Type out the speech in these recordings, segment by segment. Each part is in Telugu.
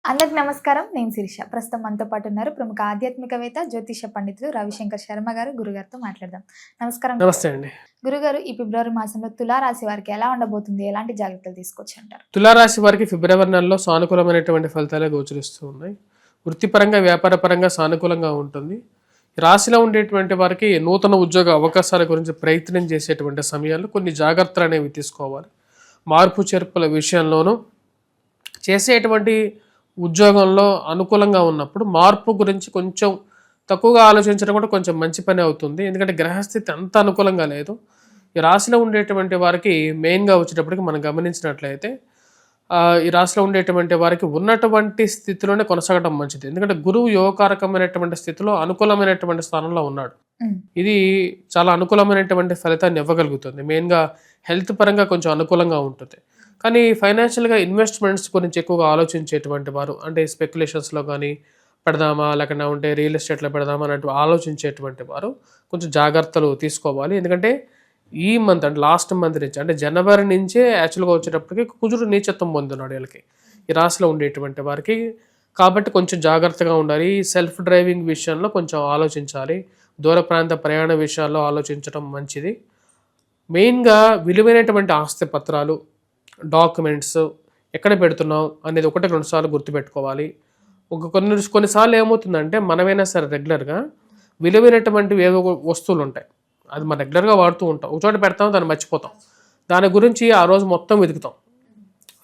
అందరికి నమస్కారం. నేను శిరీష. ప్రస్తుతం మనతో పాటు ఉన్నారు ప్రముఖ ఆధ్యాత్మికవేత్త, జ్యోతిష పండితులు రవిశంకర్ శర్మ గారు. గురుగారితో మాట్లాడదాం. నమస్కారం. నమస్తే అండి. గురుగారు, ఈ ఫిబ్రవరి మాసంలో తులారాశి వారికి ఎలా ఉండబోతుంది? ఎలాంటి జాగ్రత్తలు తీసుకోవచ్చు అంటారు? తులారాశి వారికి ఫిబ్రవరి నెలలో సానుకూలమైనటువంటి ఫలితాలే గోచరిస్తూ ఉన్నాయి. వృత్తిపరంగా, వ్యాపారపరంగా సానుకూలంగా ఉంటుంది. రాశిలో ఉండేటువంటి వారికి నూతన ఉద్యోగ అవకాశాల గురించి ప్రయత్నం చేసేటువంటి సమయాల్లో కొన్ని జాగ్రత్తలు అనేవి తీసుకోవాలి. మార్పు చేర్పుల విషయంలోనూ చేసేటువంటి ఉద్యోగంలో అనుకూలంగా ఉన్నప్పుడు మార్పు గురించి కొంచెం తక్కువగా ఆలోచించడం కూడా కొంచెం మంచి పని అవుతుంది. ఎందుకంటే గ్రహస్థితి అంత అనుకూలంగా లేదు. ఈ రాశిలో ఉండేటువంటి వారికి మెయిన్గా వచ్చేటప్పటికి మనం గమనించినట్లయితే ఈ రాశిలో ఉండేటువంటి వారికి ఉన్నటువంటి స్థితిలోనే కొనసాగడం మంచిది. ఎందుకంటే గురువు యోగకారకమైనటువంటి స్థితిలో అనుకూలమైనటువంటి స్థానంలో ఉన్నాడు. ఇది చాలా అనుకూలమైనటువంటి ఫలితాన్ని ఇవ్వగలుగుతుంది. మెయిన్గా హెల్త్ పరంగా కొంచెం అనుకూలంగా ఉంటుంది. కానీ ఫైనాన్షియల్గా ఇన్వెస్ట్మెంట్స్ గురించి ఎక్కువగా ఆలోచించేటువంటి వారు, అంటే స్పెక్యులేషన్స్లో కానీ పెడదామా, లేకుండా ఉంటే రియల్ ఎస్టేట్లో పెడదామా అన్నట్టు ఆలోచించేటువంటి వారు కొంచెం జాగ్రత్తలు తీసుకోవాలి. ఎందుకంటే ఈ మంత్ అంటే లాస్ట్ మంత్ నుంచి, అంటే జనవరి నుంచే యాక్చువల్గా వచ్చేటప్పటికి కుజుడు నీచత్వం పొందున్నాడు వీళ్ళకి, ఈ రాశిలో ఉండేటువంటి వారికి. కాబట్టి కొంచెం జాగ్రత్తగా ఉండాలి. సెల్ఫ్ డ్రైవింగ్ విషయంలో కొంచెం ఆలోచించాలి. దూర ప్రాంత ప్రయాణ విషయాల్లో ఆలోచించడం మంచిది. మెయిన్గా విలువైనటువంటి ఆస్తి పత్రాలు, డాక్యుమెంట్స్ ఎక్కడ పెడుతున్నాం అనేది ఒకటి రెండు సార్లు గుర్తుపెట్టుకోవాలి. కొన్నిసార్లు ఏమవుతుందంటే మనమైనా సరే రెగ్యులర్గా విలువైనటువంటివి ఏవో వస్తువులు ఉంటాయి, అది మనం రెగ్యులర్గా వాడుతూ ఉంటాం, ఒక చోట పెడతాం, దాన్ని మర్చిపోతాం, దాని గురించి ఆ రోజు మొత్తం వెతుకుతాం.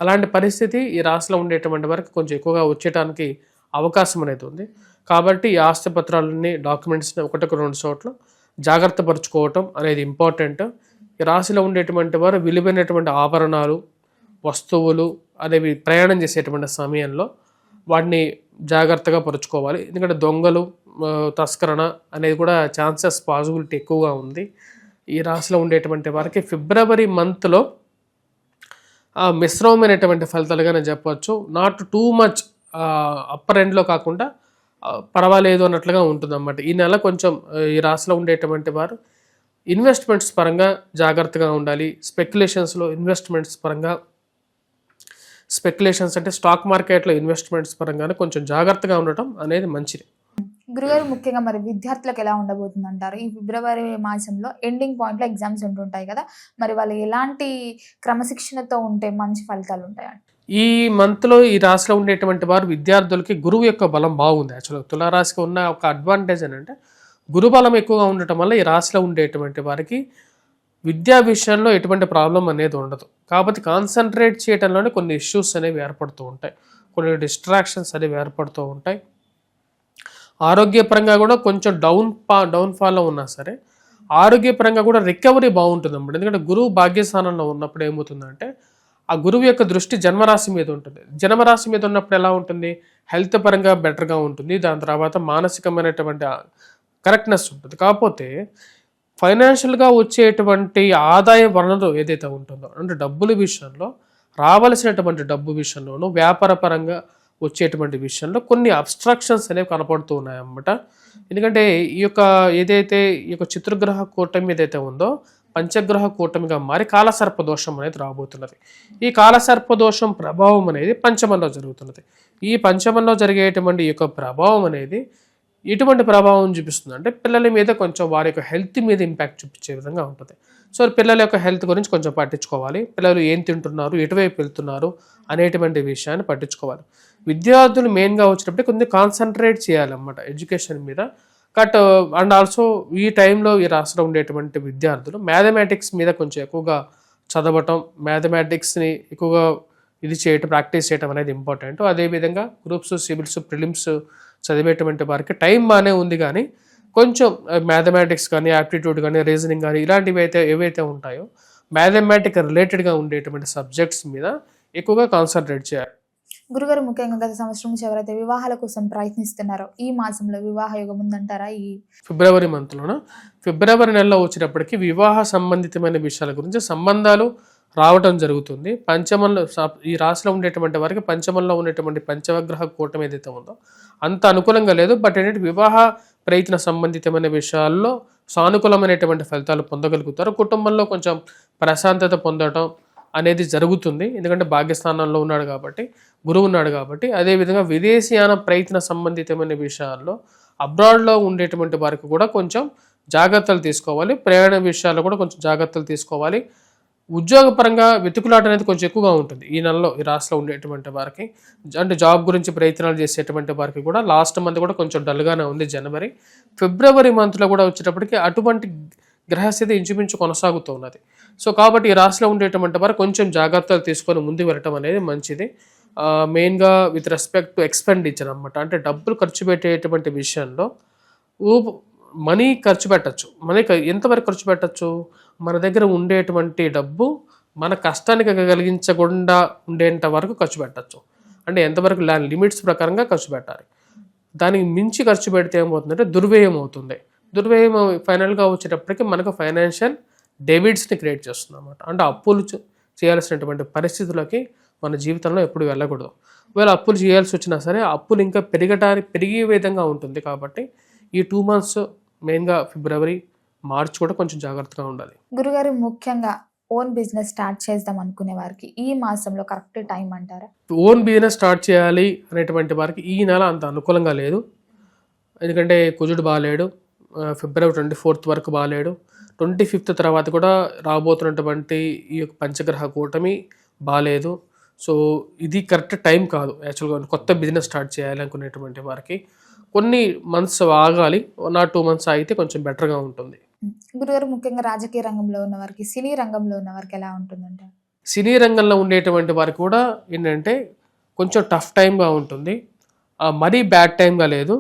అలాంటి పరిస్థితి ఈ రాశిలో ఉండేటువంటి వరకు కొంచెం ఎక్కువగా వచ్చేయడానికి అవకాశం అనేది ఉంది. కాబట్టి ఈ ఆస్తి పత్రాలని, డాక్యుమెంట్స్ని ఒకటికి రెండు చోట్ల జాగ్రత్త పరుచుకోవటం అనేది ఇంపార్టెంట్. ఈ రాశిలో ఉండేటువంటి వారు విలువైనటువంటి ఆభరణాలు, వస్తువులు అనేవి ప్రయాణం చేసేటువంటి సమయంలో వాటిని జాగ్రత్తగా పరుచుకోవాలి. ఎందుకంటే దొంగలు, తస్కరణ అనేది కూడా ఛాన్సెస్, పాసిబిలిటీ ఎక్కువగా ఉంది. ఈ రాశిలో ఉండేటువంటి వారికి ఫిబ్రవరి మంత్లో మిశ్రమమైనటువంటి ఫలితాలుగానే చెప్పవచ్చు. నాట్ టూ మచ్ అప్పర్ ఎండ్లో కాకుండా పర్వాలేదు అన్నట్లుగా ఉంటుందన్నమాట. ఈ నెల కొంచెం ఈ రాశిలో ఉండేటువంటి వారు ఇన్వెస్ట్మెంట్స్ పరంగా జాగ్రత్తగా ఉండాలి. స్పెక్యులేషన్స్లో ఇన్వెస్ట్మెంట్స్ పరంగా, స్పెక్యులేషన్స్ అంటే స్టాక్ మార్కెట్లో ఇన్వెస్ట్మెంట్స్ పరంగానే కొంచెం జాగ్రత్తగా ఉండటం అనేది మంచిది. గురుగారు, ముఖ్యంగా మరి విద్యార్థులకు ఎలా ఉండబోతుంది అంటారు? ఈ ఫిబ్రవరి మాసంలో ఎండింగ్ పాయింట్లో ఎగ్జామ్స్ ఉంటుంటాయి కదా, మరి వాళ్ళు ఎలాంటి క్రమశిక్షణతో ఉంటే మంచి ఫలితాలు ఉంటాయండి? ఈ మంత్లో ఈ రాశిలో ఉండేటువంటి వారు విద్యార్థులకి గురువు యొక్క బలం బాగుంది. యాక్చువల్గా తులారాశికి ఉన్న ఒక అడ్వాంటేజ్ ఏంటంటే గురుబలం ఎక్కువగా ఉండటం వల్ల ఈ రాశిలో ఉండేటువంటి వారికి విద్యా విషయంలో ఎటువంటి ప్రాబ్లం అనేది ఉండదు. కాబట్టి కాన్సన్ట్రేట్ చేయడంలోనే కొన్ని ఇష్యూస్ అనేవి ఏర్పడుతూ ఉంటాయి, కొన్ని డిస్ట్రాక్షన్స్ అనేవి ఏర్పడుతూ ఉంటాయి. ఆరోగ్యపరంగా కూడా కొంచెం డౌన్ఫాల్లో ఉన్నా సరే ఆరోగ్యపరంగా కూడా రికవరీ బాగుంటుంది అన్నమాట. ఎందుకంటే గురువు భాగ్యస్థానంలో ఉన్నప్పుడు ఏమవుతుందంటే ఆ గురువు యొక్క దృష్టి జన్మరాశి మీద ఉంటుంది. జన్మరాశి మీద ఉన్నప్పుడు ఎలా ఉంటుంది? హెల్త్ పరంగా బెటర్గా ఉంటుంది. దాని తర్వాత మానసికమైనటువంటి కరెక్ట్నెస్ ఉంటుంది. కాకపోతే ఫైనాన్షియల్గా వచ్చేటువంటి ఆదాయ వనరు ఏదైతే ఉంటుందో, అంటే డబ్బుల విషయంలో, రావలసినటువంటి డబ్బు విషయంలోనూ, వ్యాపార పరంగా వచ్చేటువంటి విషయంలో కొన్ని అబ్స్ట్రక్షన్స్ అనేవి కనపడుతూ ఉన్నాయన్నమాట. ఎందుకంటే ఈ యొక్క ఏదైతే ఈ యొక్క చతుర్గ్రహ కూటమి ఏదైతే ఉందో పంచగ్రహ కూటమిగా మారి కాలసర్ప దోషం అనేది రాబోతున్నది. ఈ కాలసర్ప దోషం ప్రభావం అనేది పంచమంలో జరుగుతున్నది. ఈ పంచమంలో జరిగేటువంటి ఈ యొక్క ప్రభావం అనేది ఎటువంటి ప్రభావం చూపిస్తుంది అంటే పిల్లల మీద కొంచెం వారి యొక్క హెల్త్ మీద ఇంపాక్ట్ చూపించే విధంగా ఉంటుంది. సో పిల్లల యొక్క హెల్త్ గురించి కొంచెం పట్టించుకోవాలి. పిల్లలు ఏం తింటున్నారు, ఎటువైపు వెళ్తున్నారు అనేటువంటి విషయాన్ని పట్టించుకోవాలి. విద్యార్థులు మెయిన్గా వచ్చేటప్పుడు కొంచెం కాన్సన్ట్రేట్ చేయాలన్నమాట ఎడ్యుకేషన్ మీద. అండ్ ఆల్సో ఈ టైంలో ఈ రాష్ట్రంలో ఉండేటువంటి విద్యార్థులు మ్యాథమెటిక్స్ మీద కొంచెం ఎక్కువగా చదవటం, మ్యాథమెటిక్స్ని ఎక్కువగా ప్రాక్టీస్ చేయటం అనేది ఇంపార్టెంట్. అదేవిధంగా గ్రూప్స్, సివిల్స్, ప్రిలిమ్స్ చదివేటువంటి వారికి టైం బాగానే ఉంది, కానీ కొంచెం మ్యాథమెటిక్స్ కానీ, యాప్టిట్యూడ్ కానీ, రీజనింగ్ కానీ ఇలాంటివి ఏవైతే ఉంటాయో మ్యాథమెటిక్ రిలేటెడ్గా ఉండేటువంటి సబ్జెక్ట్స్ మీద ఎక్కువగా కాన్సన్ట్రేట్ చేయాలి. గురుగారు, ముఖ్యంగా గత సంవత్సరం నుంచి ఎవరైతే వివాహాల కోసం ప్రయత్నిస్తున్నారో ఈ మాసంలో వివాహ యోగం ఉందంటారా? ఈ ఫిబ్రవరి మంత్లోన, ఫిబ్రవరి నెలలో వచ్చేటప్పటికి వివాహ సంబంధితమైన విషయాల గురించి సంబంధాలు రావటం జరుగుతుంది. పంచమంలో ఈ రాశిలో ఉండేటువంటి వారికి పంచమంలో ఉండేటువంటి పంచగ్రహ కూటమి ఏదైతే ఉందో అంత అనుకూలంగా లేదు. బట్ ఏంటంటే వివాహ ప్రయత్న సంబంధితమైన విషయాల్లో సానుకూలమైనటువంటి ఫలితాలు పొందగలుగుతారు. కుటుంబంలో కొంచెం ప్రశాంతత పొందడం అనేది జరుగుతుంది. ఎందుకంటే భాగ్యస్థానంలో ఉన్నాడు కాబట్టి, గురువు ఉన్నాడు కాబట్టి. అదేవిధంగా విదేశీయాన ప్రయత్న సంబంధితమైన విషయాల్లో అబ్రాడ్లో ఉండేటువంటి వారికి కూడా కొంచెం జాగ్రత్తలు తీసుకోవాలి. ప్రయాణ విషయాల్లో కూడా కొంచెం జాగ్రత్తలు తీసుకోవాలి. ఉద్యోగపరంగా వెతుకులాట అనేది కొంచెం ఎక్కువగా ఉంటుంది ఈ నెలలో ఈ రాశిలో ఉండేటువంటి వారికి. అంటే జాబ్ గురించి ప్రయత్నాలు చేసేటువంటి వారికి కూడా లాస్ట్ మంత్ కూడా కొంచెం డల్గానే ఉంది జనవరి. ఫిబ్రవరి మంత్లో కూడా వచ్చేటప్పటికి అటువంటి గ్రహస్థితి ఇంచుమించు కొనసాగుతూ ఉన్నది. సో కాబట్టి ఈ రాశిలో ఉండేటువంటి వారు కొంచెం జాగ్రత్తలు తీసుకొని ముందుకు వెళ్ళటం అనేది మంచిది. మెయిన్గా విత్ రెస్పెక్ట్ టు ఎక్స్పెండిచర్ అనమాట. అంటే డబ్బులు ఖర్చు పెట్టేటువంటి విషయంలో మనీ ఖర్చు పెట్టచ్చు. మనీ ఎంతవరకు ఖర్చు పెట్టచ్చు? మన దగ్గర ఉండేటువంటి డబ్బు మన కష్టానికి కలిగించకుండా ఉండేంత వరకు ఖర్చు పెట్టచ్చు. అంటే ఎంతవరకు లిమిట్స్ ప్రకారంగా ఖర్చు పెట్టాలి. దానికి మించి ఖర్చు పెడితే ఏమవుతుందంటే దుర్వ్యయం అవుతుంది. దుర్వ్యయం ఫైనల్గా వచ్చేటప్పటికి మనకు ఫైనాన్షియల్ డెబిట్స్ని క్రియేట్ చేస్తుంది అన్నమాట. అంటే అప్పులు చేయాల్సినటువంటి పరిస్థితులకి మన జీవితంలో ఎప్పుడు వెళ్ళకూడదు. ఒకవేళ అప్పులు చేయాల్సి వచ్చినా సరే అప్పులు ఇంకా పెరిగే విధంగా ఉంటుంది. కాబట్టి ఈ 2 months మెయిన్గా ఫిబ్రవరి, మార్చ్ కూడా కొంచెం జాగ్రత్తగా ఉండాలి. గురుగారు ముఖ్యంగా ఓన్ బిజినెస్ స్టార్ట్ చేద్దాం అనుకునే వారికి ఈ మాసంలో కరెక్ట్ టైం అంటారా? ఓన్ బిజినెస్ స్టార్ట్ చేయాలి అనేటువంటి వారికి ఈ నెల అంత అనుకూలంగా లేదు. ఎందుకంటే కుజుడు బాగాలేడు. ఫిబ్రవరి 24th వరకు బాగాలేడు. 25th తర్వాత కూడా రాబోతున్నటువంటి ఈ యొక్క పంచగ్రహ కూటమి బాగాలేదు. సో ఇది కరెక్ట్ టైం కాదు యాక్చువల్గా కొత్త బిజినెస్ స్టార్ట్ చేయాలి అనుకునేటువంటి వారికి. కొన్ని మంత్స్ ఆగాలి. 1 or 2 months అయితే కొంచెం బెటర్గా ఉంటుంది. గురుగారు ముఖ్యంగా రాజకీయ రంగంలో ఉన్న వారికి, సినీ రంగంలో ఉన్న వారికి ఎలా ఉంటుందంటే? సినీ రంగంలో ఉండేటువంటి వారికి కూడా ఏంటంటే కొంచెం టఫ్ టైంగా ఉంటుంది. మరీ బ్యాడ్ టైంగా లేదు.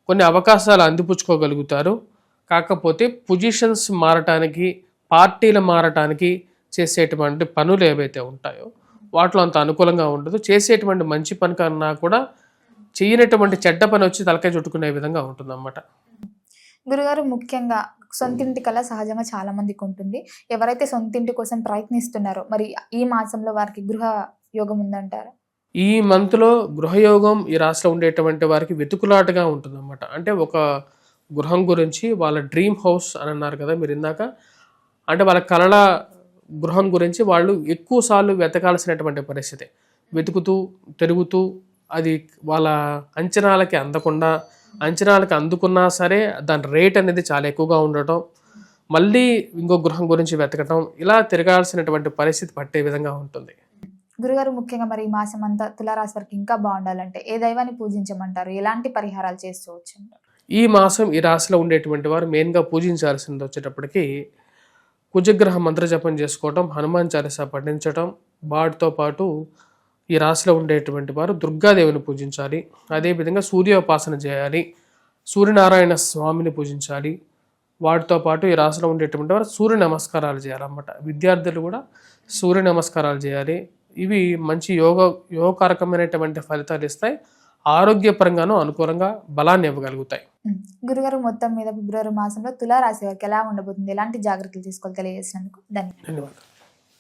కొన్ని అవకాశాలు అందిపుచ్చుకోగలుగుతారు. కాకపోతే పొజిషన్స్ మారటానికి, పార్టీలు మారటానికి చేసేటువంటి పనులు ఏవైతే ఉంటాయో వాటిలో అంత అనుకూలంగా ఉండదు. చేసేటువంటి మంచి పని కన్నా కూడా చేయనటువంటి చెడ్డ పని వచ్చి తలకాయ చుట్టుకునే విధంగా ఉంటుందన్నమాట. గురుగారు ముఖ్యంగా సొంతింటి కళ సహజంగా చాలా మందికి ఉంటుంది. ఎవరైతే సొంతింటి కోసం ప్రయత్నిస్తున్నారో మరి ఈ మాసంలో వారికి గృహ యోగం ఉందంటారా? ఈ మంత్లో గృహయోగం ఈ రాశిలో ఉండేటువంటి వారికి వెతుకులాటగా ఉంటుందన్నమాట. అంటే ఒక గృహం గురించి వాళ్ళ డ్రీమ్ హౌస్ అని అన్నారు కదా మీరు ఇందాక. అంటే వాళ్ళ కళల గృహం గురించి వాళ్ళు ఎక్కువ సార్లు వెతకాల్సినటువంటి పరిస్థితి. వెతుకుతూ తిరుగుతూ అది వాళ్ళ అంచనాలకి అందకుండా, అంచనాలకి అందుకున్నా సరే దాని రేట్ అనేది చాలా ఎక్కువగా ఉండటం, మళ్ళీ ఇంకో గృహం గురించి వెతకటం, ఇలా తిరగాల్సినటువంటి పరిస్థితి పట్టే విధంగా ఉంటుంది. గురుగారు ముఖ్యంగా మరి ఈ మాసం అంతా తులారాశి వారికి ఇంకా బాగుండాలంటే ఏ దైవాన్ని పూజించమంటారు? ఎలాంటి పరిహారాలు చేసుకోవచ్చు అంటారు? ఈ మాసం ఈ రాశిలో ఉండేటువంటి వారు మెయిన్గా పూజించాల్సింది వచ్చేటప్పటికి కుజగ్రహ మంత్రజపం చేసుకోవటం, హనుమాన్ చాలీసా పఠించటం, వాటితో పాటు ఈ రాశిలో ఉండేటువంటి వారు దుర్గాదేవిని పూజించాలి. అదేవిధంగా సూర్యోపాసన చేయాలి. సూర్యనారాయణ స్వామిని పూజించాలి. వాటితో పాటు ఈ రాశిలో ఉండేటువంటి వారు సూర్య నమస్కారాలు చేయాలన్నమాట. విద్యార్థులు కూడా సూర్య నమస్కారాలు చేయాలి. ఇవి మంచి యోగకారకమైనటువంటి ఫలితాలు ఇస్తాయి. ఆరోగ్యపరంగానూ అనుకూలంగా బలాన్ని ఇవ్వగలుగుతాయి. గురుగారు మొత్తం మీద ఫిబ్రవరి మాసంలో తులారాశి వారికి ఎలా ఉండబోతుంది, ఎలాంటి జాగ్రత్తలు తీసుకోవాలి తెలియజేసినందుకు ధన్యవాదాలు.